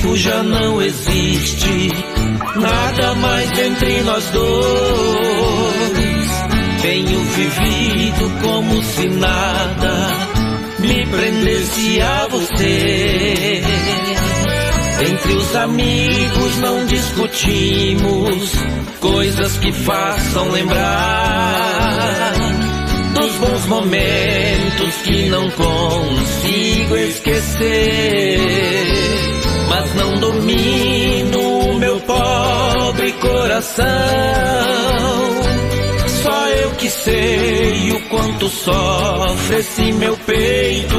tempo já não existe nada mais entre nós dois. Tenho vivido como se nada me prendesse a você. Entre os amigos não discutimos coisas que façam lembrar dos bons momentos que não consigo esquecer. Mas não domino o meu pobre coração. Só eu que sei o quanto sofre esse meu peito.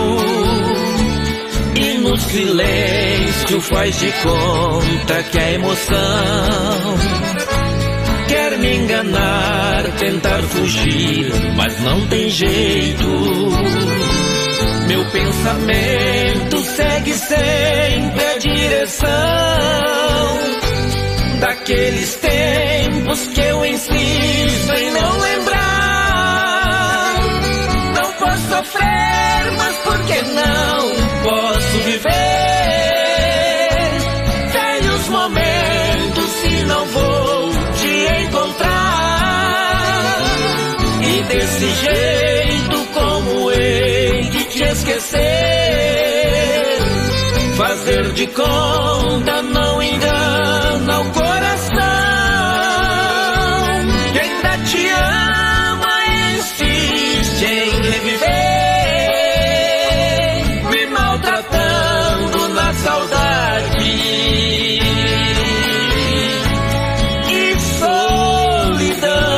E no silêncio faz de conta que a emoção quer me enganar, tentar fugir, mas não tem jeito. Meu pensamento segue sempre a direção daqueles tempos que eu insisto em não lembrar. Não posso sofrer, mas por que não posso viver? Velhos momentos e não vou te encontrar. E desse jeito como hei de te esquecer? Fazer de conta não engana o coração. Que ainda te ama e insiste em reviver, me maltratando na saudade e solidão.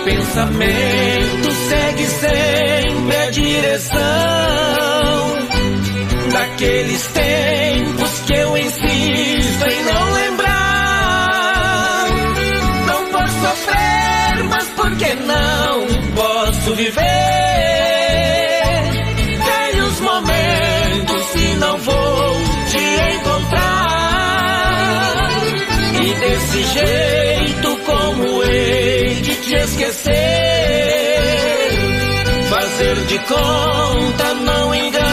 Pensamento segue sempre a direção daqueles tempos que eu insisto em não lembrar. Não posso sofrer, mas por que não posso viver? Velhos momentos e não vou te encontrar. E desse jeito como hei de te esquecer? Fazer de conta não engana